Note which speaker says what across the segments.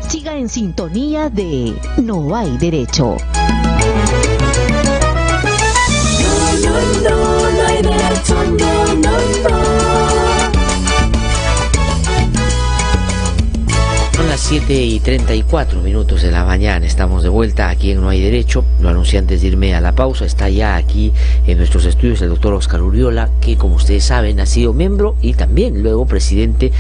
Speaker 1: Siga en sintonía de No Hay Derecho.
Speaker 2: No hay derecho, no.
Speaker 3: Son las 7:34 de la mañana, estamos de vuelta aquí en No Hay Derecho. Lo anuncié antes de irme a la pausa, está ya aquí en nuestros estudios el doctor Óscar Urriola, que como ustedes saben ha sido miembro y también luego presidente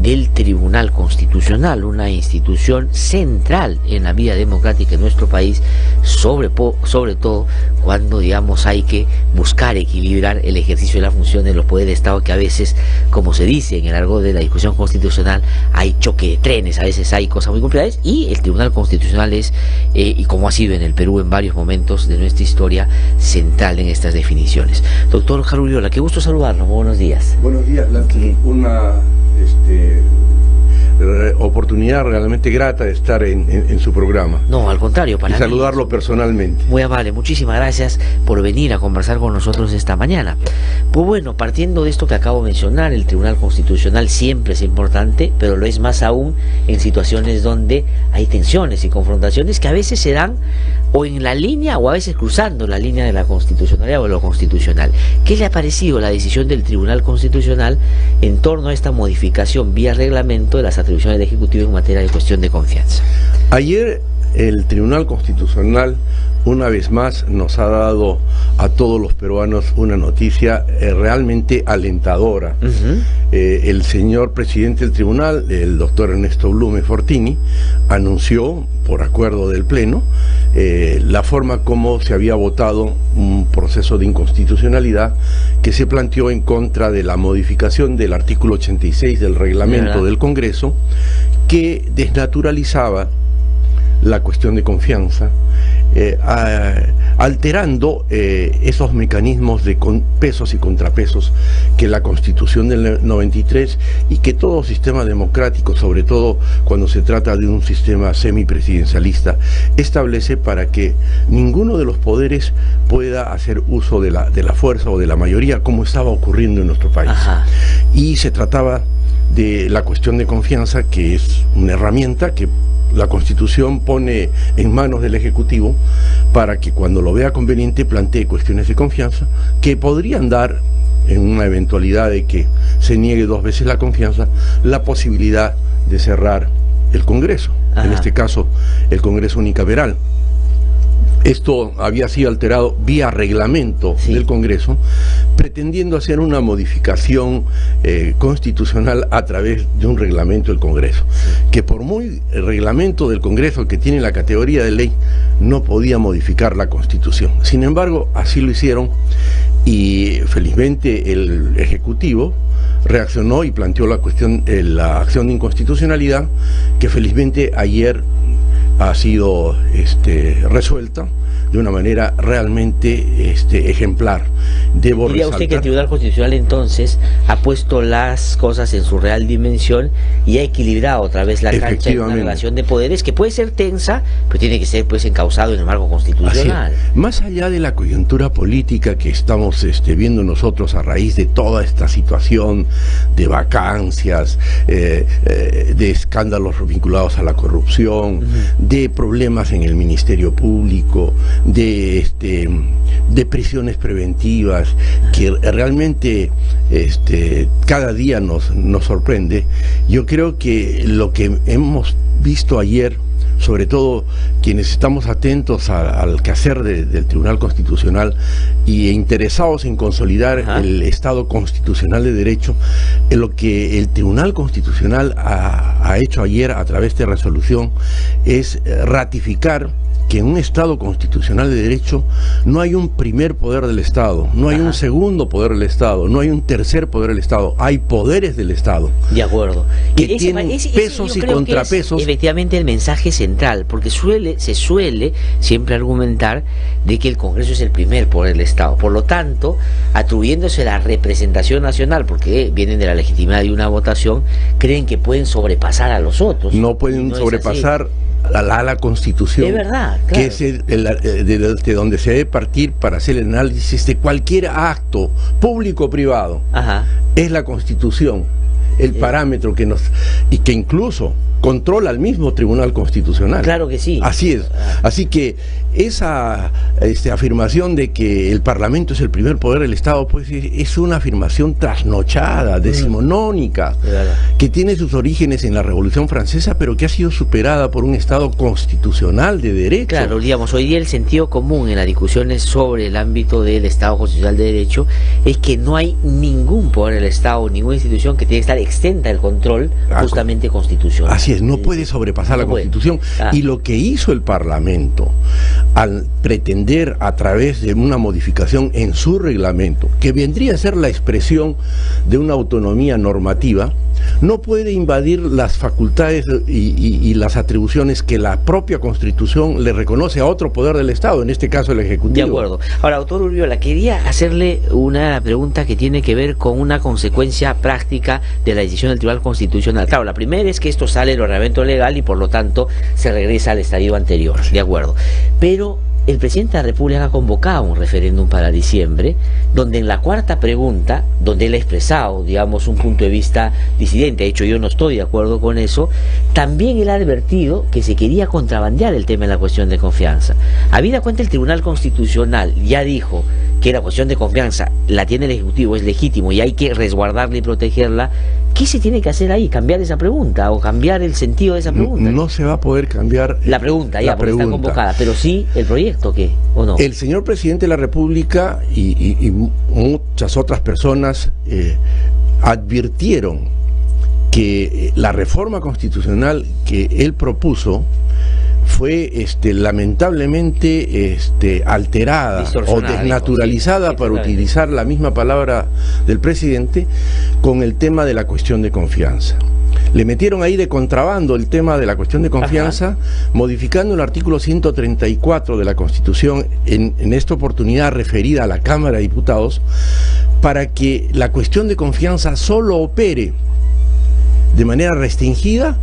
Speaker 3: del Tribunal Constitucional, una institución central en la vida democrática en nuestro país, sobre todo cuando, digamos, hay que buscar equilibrar el ejercicio de la función de los poderes de Estado, que a veces, como se dice en el argot de la discusión constitucional, hay choque de trenes, a veces hay cosas muy complicadas, y el Tribunal Constitucional es, y como ha sido en el Perú en varios momentos de nuestra historia, central en estas definiciones. Doctor Óscar Urriola, qué gusto saludarlo, buenos días.
Speaker 4: Buenos días, una oportunidad realmente grata de estar en su programa.
Speaker 3: No, al contrario, para
Speaker 4: y saludarlo
Speaker 3: mí,
Speaker 4: personalmente.
Speaker 3: Muy amable, muchísimas gracias por venir a conversar con nosotros esta mañana. Pues bueno, partiendo de esto que acabo de mencionar, el Tribunal Constitucional siempre es importante, pero lo es más aún en situaciones donde hay tensiones y confrontaciones que a veces se dan o en la línea o a veces cruzando la línea de la constitucionalidad o de lo constitucional. ¿Qué le ha parecido la decisión del Tribunal Constitucional en torno a esta modificación vía reglamento de las atribuciones del Ejecutivo en materia de cuestión de confianza?
Speaker 4: Ayer el Tribunal Constitucional una vez más nos ha dado a todos los peruanos una noticia realmente alentadora. El señor presidente del tribunal, el doctor Ernesto Blume Fortini, anunció, por acuerdo del Pleno, la forma como se había votado un proceso de inconstitucionalidad que se planteó en contra de la modificación del artículo 86 del reglamento del Congreso, que desnaturalizaba la cuestión de confianza, alterando esos mecanismos de pesos y contrapesos que la Constitución del 93 y que todo sistema democrático, sobre todo cuando se trata de un sistema semipresidencialista, establece para que ninguno de los poderes pueda hacer uso de la fuerza o de la mayoría, como estaba ocurriendo en nuestro país. Y se trataba de la cuestión de confianza, que es una herramienta que la Constitución pone en manos del Ejecutivo para que cuando lo vea conveniente plantee cuestiones de confianza que podrían dar, en una eventualidad de que se niegue 2 veces la confianza, la posibilidad de cerrar el Congreso, en este caso el Congreso unicameral. Esto había sido alterado vía reglamento del Congreso, pretendiendo hacer una modificación constitucional a través de un reglamento del Congreso, que por muy reglamento del Congreso que tiene la categoría de ley, no podía modificar la Constitución. Sin embargo, así lo hicieron y felizmente el Ejecutivo reaccionó y planteó la cuestión, la acción de inconstitucionalidad, que felizmente ayer ha sido resuelta de una manera realmente ejemplar. Debo
Speaker 3: ¿Diría
Speaker 4: resaltar,
Speaker 3: usted que el Tribunal Constitucional entonces ha puesto las cosas en su real dimensión y ha equilibrado otra vez la cancha en una relación de poderes que puede ser tensa, pero tiene que ser pues encauzado en el marco constitucional?
Speaker 4: Más allá de la coyuntura política que estamos viendo nosotros a raíz de toda esta situación de vacancias, de escándalos vinculados a la corrupción, de problemas en el Ministerio Público, de prisiones preventivas, que realmente cada día nos sorprende. Yo creo que lo que hemos visto ayer, sobre todo quienes estamos atentos al quehacer del Tribunal Constitucional y interesados en consolidar el Estado constitucional de derecho, lo que el Tribunal Constitucional ha hecho ayer a través de resolución es ratificar que en un Estado constitucional de derecho no hay un primer poder del Estado, no hay un segundo poder del Estado, no hay un tercer poder del Estado, hay poderes del Estado.
Speaker 3: De acuerdo.
Speaker 4: Que tienen pesos y contrapesos.
Speaker 3: Efectivamente el mensaje central, porque se suele siempre argumentar de que el Congreso es el primer poder del Estado. Por lo tanto, atribuyéndose la representación nacional, porque vienen de la legitimidad de una votación, creen que pueden sobrepasar a los otros.
Speaker 4: No pueden sobrepasar a la Constitución,
Speaker 3: de verdad, claro,
Speaker 4: que es de donde se debe partir para hacer el análisis de cualquier acto público o privado. Es la Constitución. el parámetro que nos... y que incluso controla al mismo Tribunal Constitucional.
Speaker 3: Claro que sí.
Speaker 4: Así es. Así que esa afirmación de que el Parlamento es el primer poder del Estado, pues es una afirmación trasnochada, decimonónica, que tiene sus orígenes en la Revolución Francesa, pero que ha sido superada por un Estado constitucional de derecho.
Speaker 3: Claro, digamos, hoy día el sentido común en las discusiones sobre el ámbito del Estado constitucional de derecho es que no hay ningún poder del Estado, ninguna institución que tiene que estar exenta del control justamente constitucional.
Speaker 4: Así es, no puede sobrepasar la Constitución. Y lo que hizo el Parlamento al pretender a través de una modificación en su reglamento, que vendría a ser la expresión de una autonomía normativa, no puede invadir las facultades y las atribuciones que la propia Constitución le reconoce a otro poder del Estado, en este caso el Ejecutivo.
Speaker 3: De acuerdo. Ahora, doctor Urriola, quería hacerle una pregunta que tiene que ver con una consecuencia práctica de la decisión del Tribunal Constitucional. Claro, la primera es que esto sale del ordenamiento legal y por lo tanto se regresa al estadio anterior, de acuerdo. Pero el presidente de la República ha convocado un referéndum para diciembre, donde en la cuarta pregunta, donde él ha expresado, digamos, un punto de vista disidente, de hecho yo no estoy de acuerdo con eso, también él ha advertido que se quería contrabandear el tema de la cuestión de confianza. Habida cuenta, el Tribunal Constitucional ya dijo que la cuestión de confianza la tiene el Ejecutivo, es legítimo y hay que resguardarla y protegerla. ¿Qué se tiene que hacer ahí? ¿Cambiar esa pregunta o cambiar el sentido de esa pregunta?
Speaker 4: No se va a poder cambiar
Speaker 3: la pregunta, ya, porque está convocada, pero sí el proyecto, ¿qué? ¿O no?
Speaker 4: El señor presidente de la República y muchas otras personas advirtieron que la reforma constitucional que él propuso fue lamentablemente alterada o desnaturalizada, sí, para utilizar la misma palabra del presidente, con el tema de la cuestión de confianza. Le metieron ahí de contrabando el tema de la cuestión de confianza, modificando el artículo 134 de la Constitución, en esta oportunidad referida a la Cámara de Diputados, para que la cuestión de confianza solo opere de manera restringida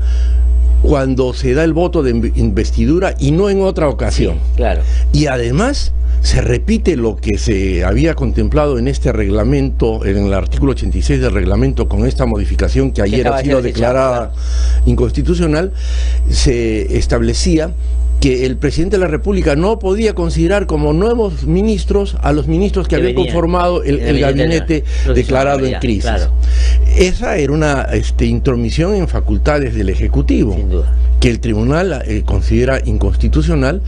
Speaker 4: cuando se da el voto de investidura y no en otra ocasión.
Speaker 3: Sí, claro.
Speaker 4: Y además se repite lo que se había contemplado en este reglamento, en el artículo 86 del reglamento, con esta modificación que ayer ha sido declarada inconstitucional. Se establecía que el presidente de la República no podía considerar como nuevos ministros a los ministros que había conformado el gabinete declarado en crisis. Claro. Esa era una intromisión en facultades del Ejecutivo, sin duda, que el tribunal considera inconstitucional,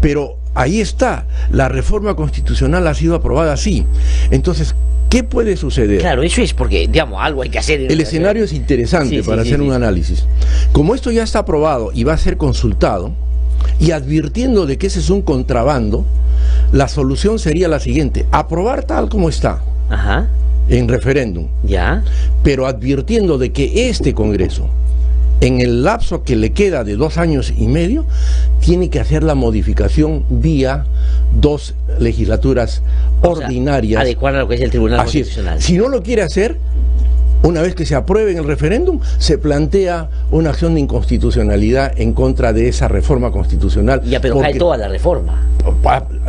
Speaker 4: pero ahí está, la reforma constitucional ha sido aprobada así. Entonces, ¿qué puede suceder?
Speaker 3: Claro, eso es porque, digamos, algo hay que hacer.
Speaker 4: El escenario es interesante para hacer un análisis. Como esto ya está aprobado y va a ser consultado, y advirtiendo de que ese es un contrabando, la solución sería la siguiente: aprobar tal como está.
Speaker 3: Ajá.
Speaker 4: En referéndum,
Speaker 3: ya,
Speaker 4: pero advirtiendo de que este Congreso, en el lapso que le queda de 2 años y medio, tiene que hacer la modificación vía 2 legislaturas ordinarias.
Speaker 3: Adecuar a lo que es el Tribunal Constitucional.
Speaker 4: Si no lo quiere hacer, una vez que se apruebe en el referéndum, se plantea una acción de inconstitucionalidad en contra de esa reforma constitucional.
Speaker 3: Ya, pero cae toda la reforma.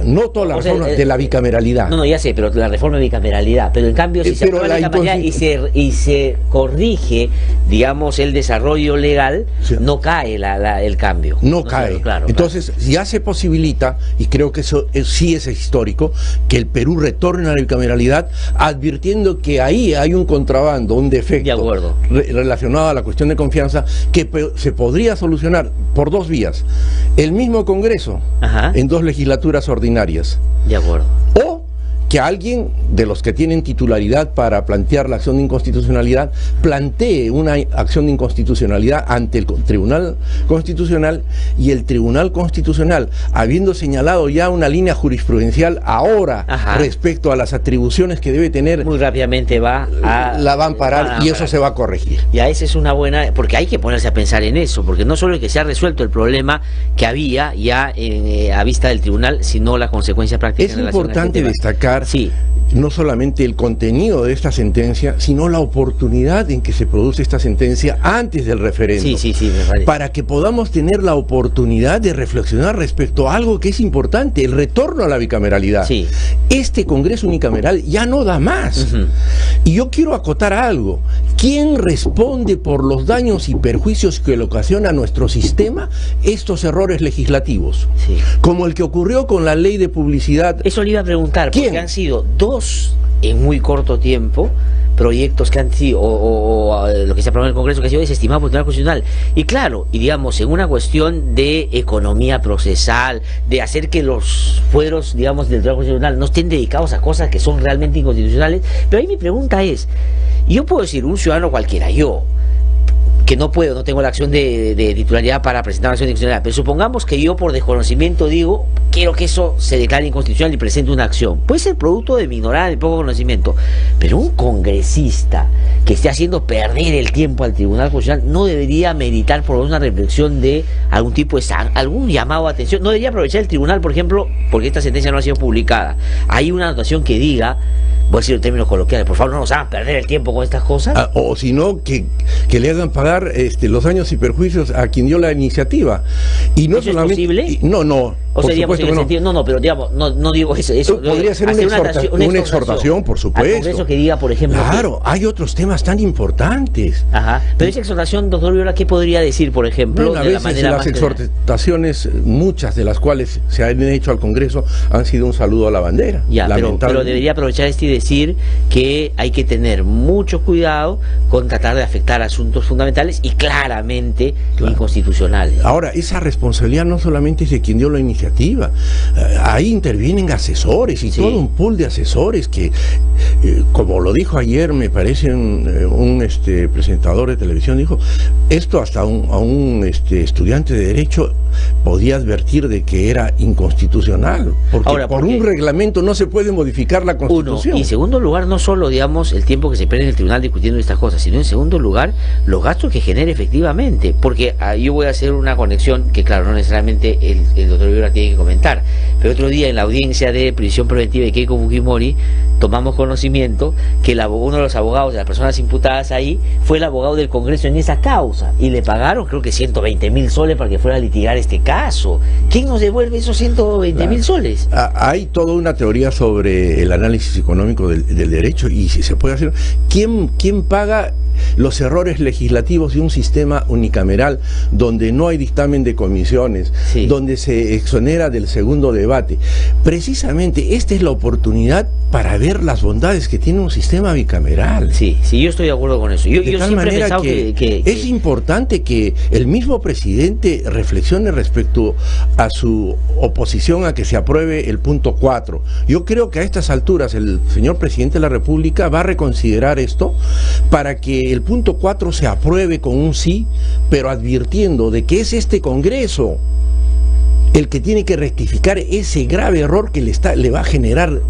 Speaker 4: No toda la reforma de la bicameralidad.
Speaker 3: No, ya sé, pero la reforma de bicameralidad. Pero en cambio, si se aprueba la bicameralidad y se corrige, digamos, el desarrollo legal, sí, no cae el cambio.
Speaker 4: No cae. Claro, entonces, ya se posibilita, y creo que eso sí es histórico, que el Perú retorne a la bicameralidad, advirtiendo que ahí hay un contrabando, un defecto relacionado a la cuestión de confianza, que se podría solucionar por 2 vías. El mismo Congreso, en 2 legislaturas ordinarias.
Speaker 3: De acuerdo.
Speaker 4: O que alguien de los que tienen titularidad para plantear la acción de inconstitucionalidad plantee una acción de inconstitucionalidad ante el Tribunal Constitucional, y el Tribunal Constitucional, habiendo señalado ya una línea jurisprudencial ahora respecto a las atribuciones que debe tener,
Speaker 3: muy rápidamente la
Speaker 4: va a amparar, y eso se va a corregir.
Speaker 3: Ya, esa es una buena, porque hay que ponerse a pensar en eso, porque no solo es que se ha resuelto el problema que había ya a vista del tribunal, sino la consecuencia práctica.
Speaker 4: Es importante destacar analizar no solamente el contenido de esta sentencia, sino la oportunidad en que se produce esta sentencia antes del referéndum.
Speaker 3: Me parece.
Speaker 4: Para que podamos tener la oportunidad de reflexionar respecto a algo que es importante, el retorno a la bicameralidad. Este Congreso unicameral ya no da más. Y yo quiero acotar algo. ¿Quién responde por los daños y perjuicios que le ocasiona a nuestro sistema estos errores legislativos? Como el que ocurrió con la ley de publicidad.
Speaker 3: Eso le iba a preguntar,
Speaker 4: ¿quién?
Speaker 3: Porque han sido 2 en muy corto tiempo proyectos que han sido, o lo que se aprobó en el Congreso, que ha sido desestimado por el Tribunal Constitucional. Y claro, y digamos, en una cuestión de economía procesal, de hacer que los fueros, digamos, del Tribunal Constitucional no estén dedicados a cosas que son realmente inconstitucionales. Pero ahí mi pregunta es, yo puedo decir, un ciudadano cualquiera, yo, que no tengo la acción de titularidad para presentar una acción de inconstitucionalidad, pero supongamos que yo por desconocimiento digo, quiero que eso se declare inconstitucional y presente una acción. Puede ser producto de mi ignorancia, de poco conocimiento, pero un congresista que esté haciendo perder el tiempo al Tribunal Constitucional no debería meditar por una reflexión de algún tipo de algún llamado a atención. No debería aprovechar el tribunal, por ejemplo, porque esta sentencia no ha sido publicada. Hay una anotación que diga, voy a decir en términos coloquiales, por favor no nos hagan perder el tiempo con estas cosas.
Speaker 4: O si no, que le hagan pagar los daños y perjuicios a quien dio la iniciativa. Y no
Speaker 3: ¿Eso
Speaker 4: solamente,
Speaker 3: es posible?
Speaker 4: No.
Speaker 3: O sea, digamos, en el sentido, no, pero digamos, no digo eso.
Speaker 4: Podría ser una exhortación, por supuesto.
Speaker 3: Al Congreso que diga, por ejemplo.
Speaker 4: Claro, hay otros temas tan importantes.
Speaker 3: Pero esa exhortación, doctor Viola, ¿qué podría decir, por ejemplo?
Speaker 4: A veces las exhortaciones, muchas de las cuales se han hecho al Congreso, han sido un saludo a la bandera.
Speaker 3: Pero debería aprovechar y decir que hay que tener mucho cuidado con tratar de afectar asuntos fundamentales y claramente inconstitucionales.
Speaker 4: Ahora, esa responsabilidad no solamente es de quien dio la iniciativa. Ahí intervienen asesores y todo un pool de asesores que, como lo dijo ayer, me parece un presentador de televisión, dijo, esto hasta a un estudiante de Derecho podía advertir de que era inconstitucional, porque por un reglamento no se puede modificar la Constitución.
Speaker 3: Y en segundo lugar, no solo, digamos, el tiempo que se pierde en el tribunal discutiendo estas cosas, sino en segundo lugar, los gastos que genera efectivamente, porque yo voy a hacer una conexión que, claro, no necesariamente el doctor Viola tiene que comentar, pero otro día en la audiencia de prisión preventiva de Keiko Fujimori tomamos conocimiento que uno de los abogados de las personas imputadas ahí fue el abogado del Congreso en esa causa y le pagaron creo que 120.000 soles para que fuera a litigar este caso. ¿Quién nos devuelve esos 120.000 soles?
Speaker 4: Hay toda una teoría sobre el análisis económico del derecho y si se puede hacer. ¿Quién paga los errores legislativos de un sistema unicameral donde no hay dictamen de comisiones, donde se exonera del segundo debate? Precisamente esta es la oportunidad para ver las bondades que tiene un sistema bicameral.
Speaker 3: Sí, yo estoy de acuerdo con eso. Yo siempre he pensado que
Speaker 4: es importante que el mismo presidente reflexione respecto a su oposición a que se apruebe el punto 4. Yo creo que a estas alturas el señor presidente de la República va a reconsiderar esto para que el punto 4 se apruebe con un sí, pero advirtiendo de que es este Congreso el que tiene que rectificar ese grave error que le va a generar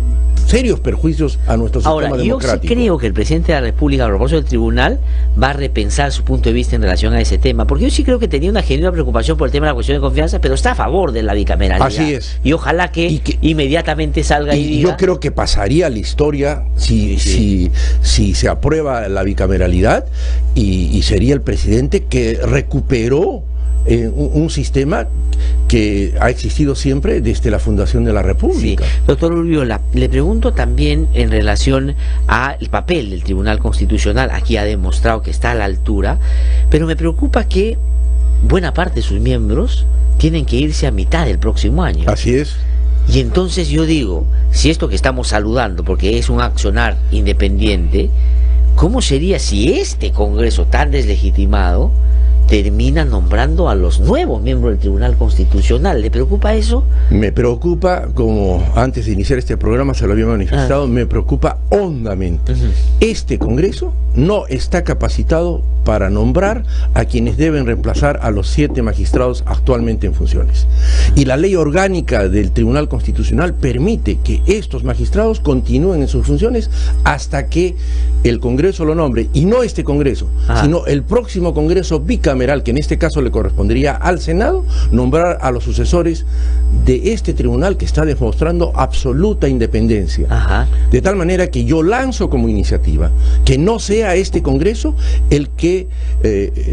Speaker 4: serios perjuicios a nuestro sistema democrático.
Speaker 3: Yo sí creo que el presidente de la República, a propósito del tribunal, va a repensar su punto de vista en relación a ese tema, porque yo sí creo que tenía una genuina preocupación por el tema de la cuestión de confianza, pero está a favor de la bicameralidad.
Speaker 4: Así es.
Speaker 3: Y ojalá que inmediatamente salga y diga...
Speaker 4: Yo creo que pasaría a la historia si se aprueba la bicameralidad y sería el presidente que recuperó un sistema que ha existido siempre desde la fundación de la República.
Speaker 3: Doctor Viola, le pregunto también en relación al papel del Tribunal Constitucional. Aquí ha demostrado que está a la altura, pero me preocupa que buena parte de sus miembros tienen que irse a mitad del próximo año.
Speaker 4: Así es.
Speaker 3: Y entonces yo digo, si esto que estamos saludando, porque es un accionar independiente, ¿cómo sería si este Congreso tan deslegitimado termina nombrando a los nuevos miembros del Tribunal Constitucional? ¿Le preocupa eso?
Speaker 4: Me preocupa, como antes de iniciar este programa se lo había manifestado, me preocupa hondamente. Este Congreso no está capacitado para nombrar a quienes deben reemplazar a los 7 magistrados actualmente en funciones. Y la ley orgánica del Tribunal Constitucional permite que estos magistrados continúen en sus funciones hasta que el Congreso lo nombre, y no este Congreso, sino el próximo Congreso bicameral bicameral, que en este caso le correspondería al Senado, nombrar a los sucesores de este tribunal que está demostrando absoluta independencia.
Speaker 3: Ajá.
Speaker 4: De tal manera que yo lanzo como iniciativa que no sea este Congreso el que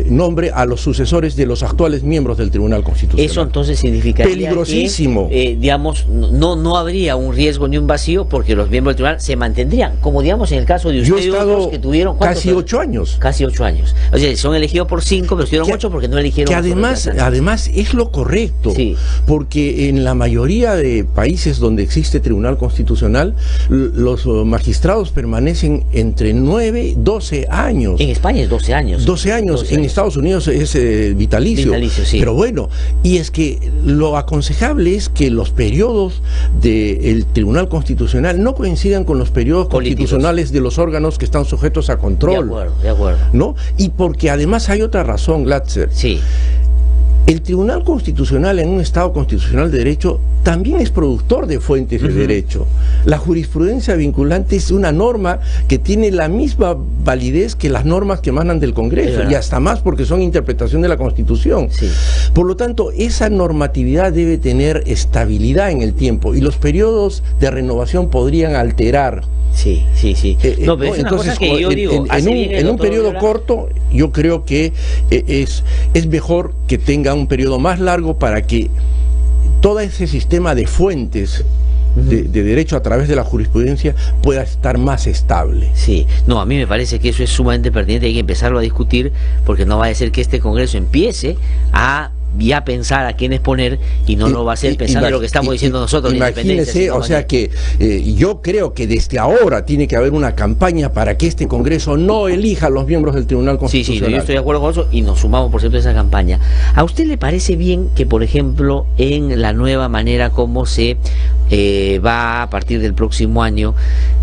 Speaker 4: nombre a los sucesores de los actuales miembros del Tribunal Constitucional.
Speaker 3: Eso entonces significaría
Speaker 4: peligrosísimo.
Speaker 3: que, digamos, no habría un riesgo ni un vacío porque los miembros del tribunal se mantendrían, como digamos en el caso de
Speaker 4: Yo
Speaker 3: ustedes
Speaker 4: he estado
Speaker 3: que tuvieron
Speaker 4: casi 8 años.
Speaker 3: Casi 8 años. O sea, son elegidos por 5, pero estuvieron 8 porque no eligieron.
Speaker 4: Que además es lo correcto,
Speaker 3: sí.
Speaker 4: Porque en la mayoría de países donde existe Tribunal Constitucional, los magistrados permanecen entre 9 y 12 años.
Speaker 3: En España es 12 años.
Speaker 4: 12 años, en Estados Unidos es vitalicio.
Speaker 3: Vitalicio, sí.
Speaker 4: Pero bueno, y es que lo aconsejable es que los periodos del Tribunal Constitucional no coincidan con los periodos constitucionales de los órganos que están sujetos a control.
Speaker 3: De acuerdo.
Speaker 4: ¿No? Y porque además hay otra razón, Glatzer.
Speaker 3: Sí.
Speaker 4: El Tribunal Constitucional en un Estado constitucional de derecho también es productor de fuentes de derecho. La jurisprudencia vinculante es una norma que tiene la misma validez que las normas que emanan del Congreso, y hasta más porque son interpretación de la Constitución.
Speaker 3: Sí.
Speaker 4: Por lo tanto, esa normatividad debe tener estabilidad en el tiempo y los periodos de renovación podrían alterar.
Speaker 3: Sí. No, pero es una
Speaker 4: entonces,
Speaker 3: cosa que yo digo,
Speaker 4: en un periodo corto, yo creo que es mejor que tenga un periodo más largo para que todo ese sistema de fuentes de derecho a través de la jurisprudencia pueda estar más estable.
Speaker 3: Sí, no, a mí me parece que eso es sumamente pertinente, hay que empezarlo a discutir, porque no va a ser que este Congreso empiece a ya pensar a quiénes poner y no lo va a hacer pensando en lo que estamos diciendo nosotros.
Speaker 4: Imagínese, o sea que yo creo que desde ahora tiene que haber una campaña para que este Congreso no elija a los miembros del Tribunal Constitucional.
Speaker 3: Sí, yo estoy de acuerdo con eso y nos sumamos, por cierto, a esa campaña. ¿A usted le parece bien que, por ejemplo, en la nueva manera como se va a partir del próximo año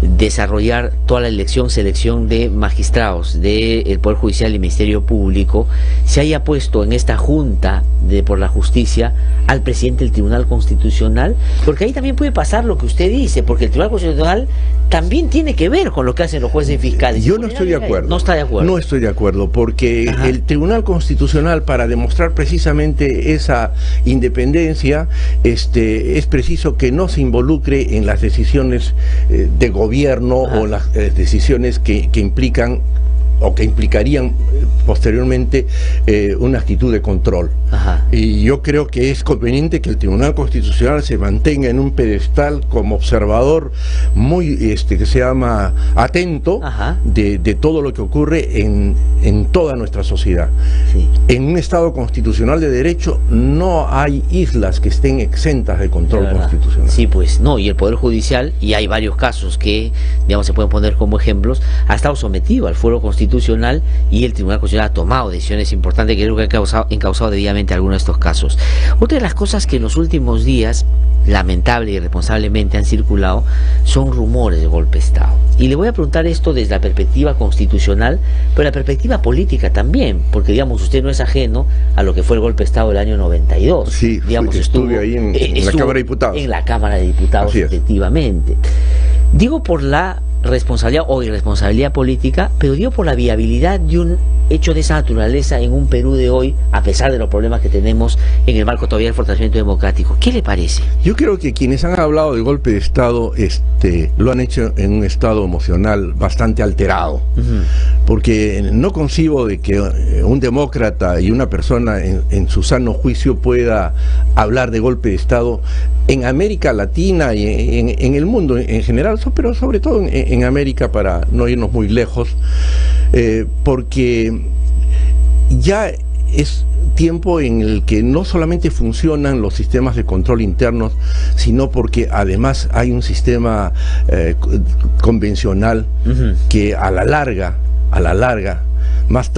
Speaker 3: desarrollar toda la selección de magistrados del Poder Judicial y Ministerio Público, se haya puesto en esta Junta por la Justicia al presidente del Tribunal Constitucional? Porque ahí también puede pasar lo que usted dice, porque el Tribunal Constitucional también tiene que ver con lo que hacen los jueces y fiscales.
Speaker 4: Yo no estoy de acuerdo.
Speaker 3: No está de acuerdo.
Speaker 4: No estoy de acuerdo, porque el Tribunal Constitucional, para demostrar precisamente esa independencia, es preciso que no se involucre en las decisiones de gobierno o las decisiones que implican o que implicarían posteriormente una actitud de control. Y yo creo que es conveniente que el Tribunal Constitucional se mantenga en un pedestal como observador muy, que se llama atento de todo lo que ocurre en toda nuestra sociedad. Sí. En un Estado constitucional de derecho no hay islas que estén exentas de control constitucional.
Speaker 3: Sí, pues no, y el Poder Judicial, y hay varios casos que, digamos, se pueden poner como ejemplos, ha estado sometido al fuero constitucional y el Tribunal Constitucional ha tomado decisiones importantes que creo que han encausado debidamente algunos de estos casos. Otra de las cosas que en los últimos días, lamentable y irresponsablemente, han circulado son rumores de golpe de Estado. Y le voy a preguntar esto desde la perspectiva constitucional, pero la perspectiva política también, porque, digamos, usted no es ajeno a lo que fue el golpe de Estado del año 92.
Speaker 4: Sí,
Speaker 3: digamos,
Speaker 4: estuve ahí en la Cámara de Diputados.
Speaker 3: En la Cámara de Diputados, efectivamente. Digo por la responsabilidad o irresponsabilidad política, pero digo por la viabilidad de un hecho de esa naturaleza en un Perú de hoy, a pesar de los problemas que tenemos en el marco todavía del fortalecimiento democrático. ¿Qué le parece?
Speaker 4: Yo creo que quienes han hablado del golpe de Estado lo han hecho en un estado emocional bastante alterado, porque no concibo de que un demócrata y una persona en su sano juicio pueda hablar de golpe de Estado en América Latina y en el mundo en general, pero sobre todo en América, para no irnos muy lejos, porque ya es tiempo en el que no solamente funcionan los sistemas de control internos, sino porque además hay un sistema convencional que a la larga, más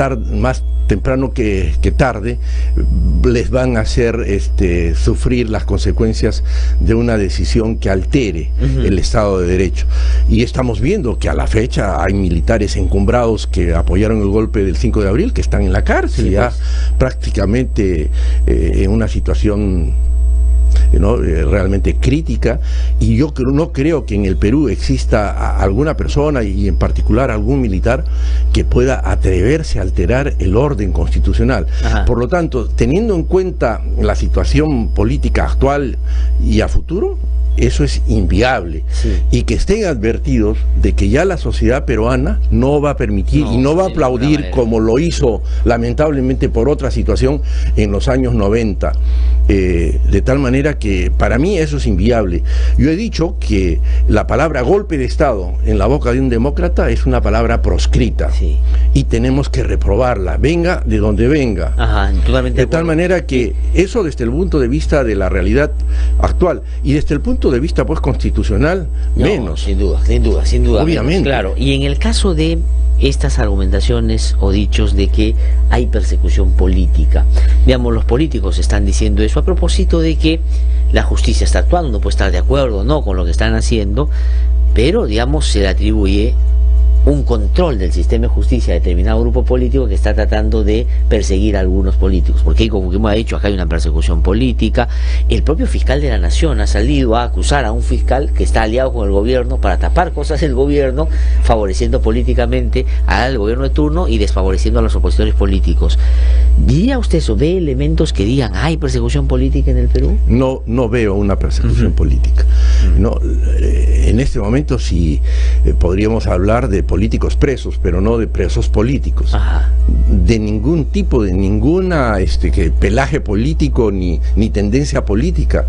Speaker 4: temprano que tarde, les van a hacer sufrir las consecuencias de una decisión que altere el Estado de Derecho. Y estamos viendo que a la fecha hay militares encumbrados que apoyaron el golpe del 5 de abril, que están en la cárcel, ya prácticamente en una situación ¿no? Realmente crítica, y yo no creo que en el Perú exista alguna persona, y en particular algún militar, que pueda atreverse a alterar el orden constitucional.
Speaker 3: Ajá.
Speaker 4: Por lo tanto, teniendo en cuenta la situación política actual y a futuro, eso es inviable.
Speaker 3: Sí.
Speaker 4: Y que estén advertidos de que ya la sociedad peruana no va a permitir y no va a aplaudir como lo hizo lamentablemente por otra situación en los años 90. De tal manera que para mí eso es inviable. Yo he dicho que la palabra golpe de Estado en la boca de un demócrata es una palabra proscrita.
Speaker 3: Sí.
Speaker 4: Y tenemos que reprobarla, venga de donde venga.
Speaker 3: Ajá, totalmente
Speaker 4: de tal manera que eso desde el punto de vista de la realidad actual y desde el punto de vista pues constitucional,
Speaker 3: no,
Speaker 4: menos.
Speaker 3: Sin duda,
Speaker 4: Obviamente.
Speaker 3: Menos, claro. Y en el caso de estas argumentaciones o dichos de que hay persecución política, digamos, los políticos están diciendo eso a propósito de que la justicia está actuando, no puede estar de acuerdo o no con lo que están haciendo, pero digamos se le atribuye un control del sistema de justicia a determinado grupo político que está tratando de perseguir a algunos políticos, porque como hemos dicho, acá hay una persecución política. El propio fiscal de la Nación ha salido a acusar a un fiscal que está aliado con el gobierno para tapar cosas del gobierno, favoreciendo políticamente al gobierno de turno y desfavoreciendo a los opositores políticos. ¿Diría usted eso? ¿Ve elementos que digan hay persecución política en el Perú?
Speaker 4: No veo una persecución política. No, en este momento sí podríamos hablar de políticos presos, pero no de presos políticos.
Speaker 3: Ajá.
Speaker 4: De ningún tipo, de ninguna pelaje político ni tendencia política.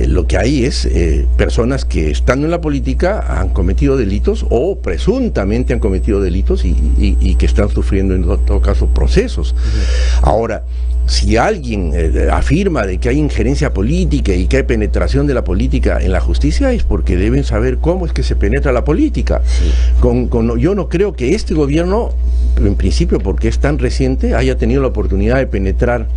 Speaker 4: Lo que hay es personas que estando en la política han cometido delitos o presuntamente han cometido delitos y que están sufriendo en todo caso procesos. Ahora, si alguien afirma de que hay injerencia política y que hay penetración de la política en la justicia, es porque deben saber cómo es que se penetra la política.
Speaker 3: Sí.
Speaker 4: Yo no creo que este gobierno, en principio porque es tan reciente, haya tenido la oportunidad de penetrar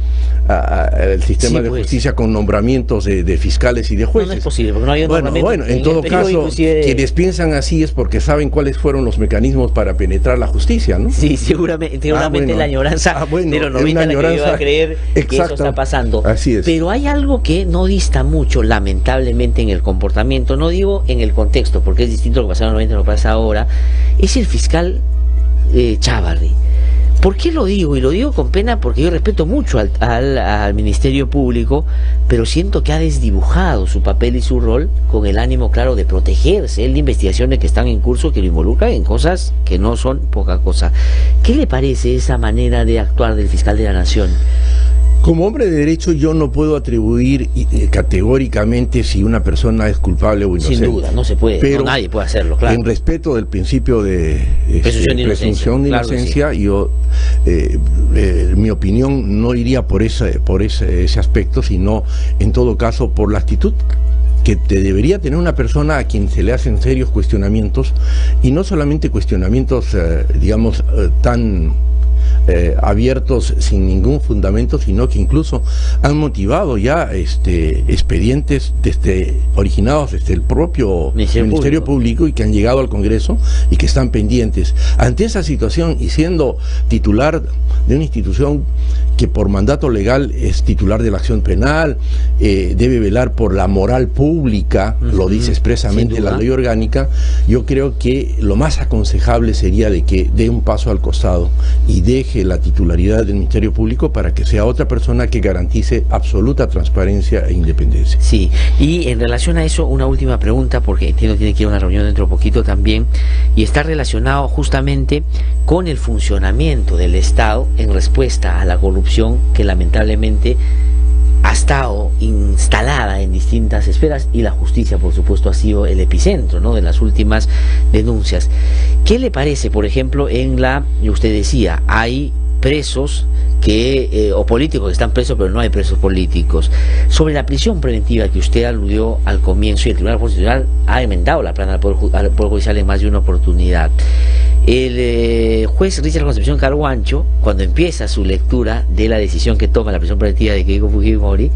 Speaker 4: el sistema de justicia con nombramientos de fiscales y de jueces.
Speaker 3: No es posible, porque no hay un nombramiento.
Speaker 4: Bueno, en todo caso, quienes piensan así es porque saben cuáles fueron los mecanismos para penetrar la justicia, ¿no?
Speaker 3: Sí, seguramente la añoranza de los 90 la que iba a creer que eso está pasando.
Speaker 4: Así es.
Speaker 3: Pero hay algo que no dista mucho, lamentablemente, en el comportamiento, no digo en el contexto, porque es distinto lo que pasaba en los 90 y lo que pasa ahora, es el fiscal Chávarri. ¿Por qué lo digo? Y lo digo con pena porque yo respeto mucho al Ministerio Público, pero siento que ha desdibujado su papel y su rol con el ánimo claro de protegerse de investigaciones que están en curso, que lo involucran en cosas que no son poca cosa. ¿Qué le parece esa manera de actuar del fiscal de la Nación?
Speaker 4: Como hombre de derecho yo no puedo atribuir categóricamente si una persona es culpable o inocente.
Speaker 3: Sin duda, no se puede,
Speaker 4: pero
Speaker 3: nadie puede hacerlo, claro.
Speaker 4: En respeto del principio de
Speaker 3: presunción de
Speaker 4: inocencia,
Speaker 3: sí.
Speaker 4: Yo mi opinión no iría por ese aspecto, sino en todo caso por la actitud que debería tener una persona a quien se le hacen serios cuestionamientos, y no solamente cuestionamientos tan abiertos sin ningún fundamento, sino que incluso han motivado ya expedientes originados desde el propio Ministerio Público y que han llegado al Congreso y que están pendientes. Ante esa situación, y siendo titular de una institución que por mandato legal es titular de la acción penal, debe velar por la moral pública, lo dice expresamente la ley orgánica, yo creo que lo más aconsejable sería de que dé un paso al costado y deje la titularidad del Ministerio Público para que sea otra persona que garantice absoluta transparencia e independencia.
Speaker 3: Sí, y en relación a eso, una última pregunta, porque entiendo que tiene que ir a una reunión dentro de poquito también, y está relacionado justamente con el funcionamiento del Estado en respuesta a la corrupción que lamentablemente ha estado instalada en distintas esferas, y la justicia, por supuesto, ha sido el epicentro, ¿no?, de las últimas denuncias. ¿Qué le parece, por ejemplo, usted decía, hay presos o políticos que están presos, pero no hay presos políticos? Sobre la prisión preventiva que usted aludió al comienzo, y el Tribunal Constitucional ha enmendado la plana al Poder Judicial en más de una oportunidad. El juez Richard Concepción Carhuancho, cuando empieza su lectura de la decisión que toma la prisión preventiva de Keiko Fujimori,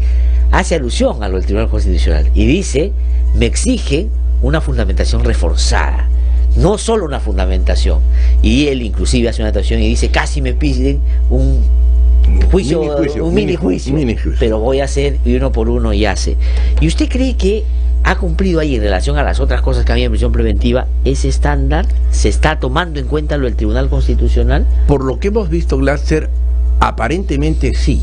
Speaker 3: hace alusión a lo del Tribunal Constitucional y dice: me exige una fundamentación reforzada, no solo una fundamentación. Y él inclusive hace una anotación y dice: casi me piden un juicio, un mini juicio, pero voy a hacer y uno por uno y hace. ¿Y usted cree que ha cumplido ahí en relación a las otras cosas que había en prisión preventiva ese estándar? ¿Se está tomando en cuenta lo del Tribunal Constitucional?
Speaker 4: Por lo que hemos visto, Glatzer, aparentemente sí,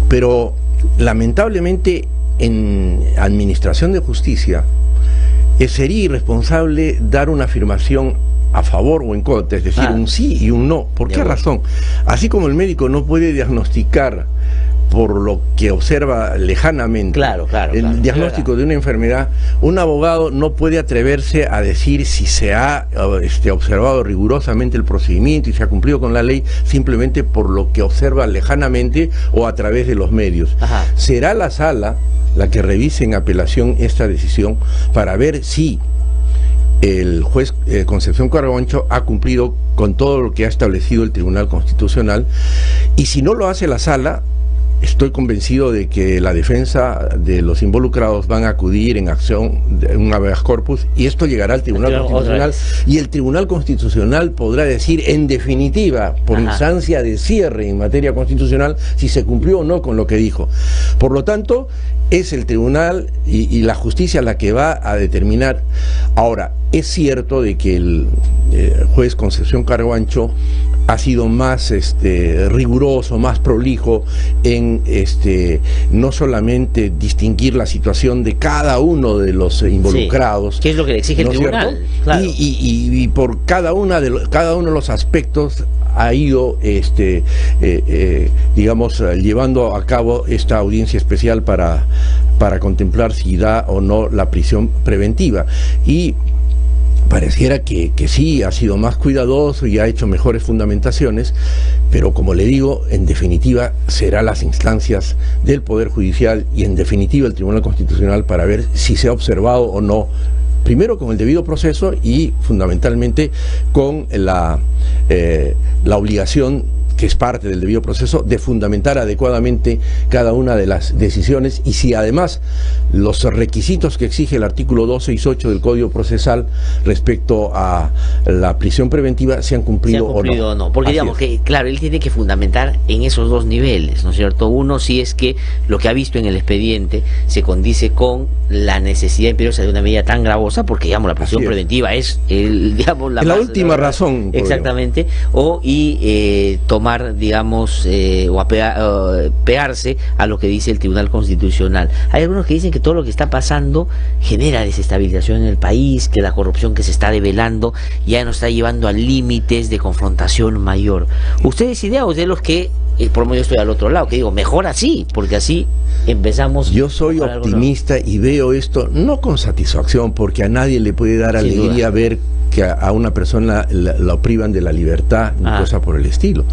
Speaker 4: pero lamentablemente en administración de justicia sería irresponsable dar una afirmación a favor o en contra, es decir, un sí y un no. ¿Por qué razón? Así como el médico no puede diagnosticar por lo que observa lejanamente el diagnóstico de una enfermedad, un abogado no puede atreverse a decir si se ha observado rigurosamente el procedimiento y se ha cumplido con la ley simplemente por lo que observa lejanamente o a través de los medios. Será la sala la que revise en apelación esta decisión para ver si el juez Concepción Caravancho ha cumplido con todo lo que ha establecido el Tribunal Constitucional, y si no lo hace la sala, estoy convencido de que la defensa de los involucrados van a acudir en acción de un habeas corpus, y esto llegará al Tribunal Constitucional, y el Tribunal Constitucional podrá decir en definitiva, por instancia de cierre en materia constitucional, si se cumplió o no con lo que dijo. Por lo tanto, es el tribunal y la justicia la que va a determinar. Ahora, es cierto de que el juez Concepción Caravancho ha sido más riguroso, más prolijo en no solamente distinguir la situación de cada uno de los involucrados,
Speaker 3: que es lo que le exige el tribunal, claro.
Speaker 4: y por cada uno de los aspectos ha ido digamos, llevando a cabo esta audiencia especial para contemplar si da o no la prisión preventiva, y pareciera que sí, ha sido más cuidadoso y ha hecho mejores fundamentaciones, pero como le digo, en definitiva serán las instancias del Poder Judicial y en definitiva el Tribunal Constitucional para ver si se ha observado o no, primero con el debido proceso y fundamentalmente con la obligación, que es parte del debido proceso, de fundamentar adecuadamente cada una de las decisiones, y si además los requisitos que exige el artículo 268 del Código Procesal respecto a la prisión preventiva se han cumplido o no.
Speaker 3: Porque digamos que, claro, él tiene que fundamentar en esos dos niveles, ¿no es cierto? Uno, si es que lo que ha visto en el expediente se condice con la necesidad imperiosa de una medida tan gravosa, porque digamos la prisión preventiva es digamos la
Speaker 4: última razón.
Speaker 3: Exactamente, tomar, digamos, pegarse a lo que dice el Tribunal Constitucional. Hay algunos que dicen que todo lo que está pasando genera desestabilización en el país, que la corrupción que se está develando ya nos está llevando a límites de confrontación mayor. ¿Usted es idea o de los que, por lo menos yo estoy al otro lado, que digo, mejor así, porque así empezamos?
Speaker 4: Yo soy optimista y veo esto no con satisfacción, porque a nadie le puede dar alegría ver que a una persona la privan de la libertad, ni cosa por el estilo.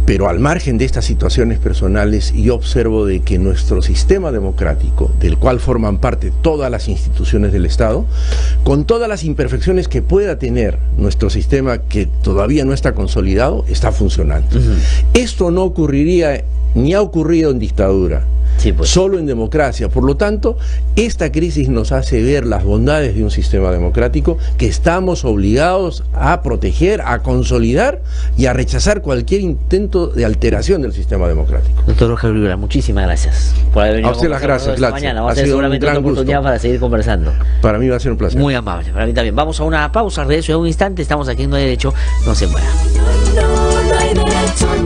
Speaker 4: Pero al margen de estas situaciones personales, yo observo de que nuestro sistema democrático, del cual forman parte todas las instituciones del Estado, con todas las imperfecciones que pueda tener nuestro sistema, que todavía no está consolidado, está funcionando. Esto no ocurriría, ni ha ocurrido en dictadura. Solo en democracia. Por lo tanto, esta crisis nos hace ver las bondades de un sistema democrático que estamos obligados a proteger, a consolidar y a rechazar cualquier intento de alteración del sistema democrático.
Speaker 3: Doctor Oscar Uriola, muchísimas gracias por haber venido.
Speaker 4: A usted las gracias,
Speaker 3: mañana. Vamos a tener seguramente otra oportunidad para seguir conversando.
Speaker 4: Para mí va a ser un placer.
Speaker 3: Muy amable, para mí también. Vamos a una pausa, regreso en un instante, estamos aquí en No hay Derecho, no se muera.
Speaker 2: No hay derecho.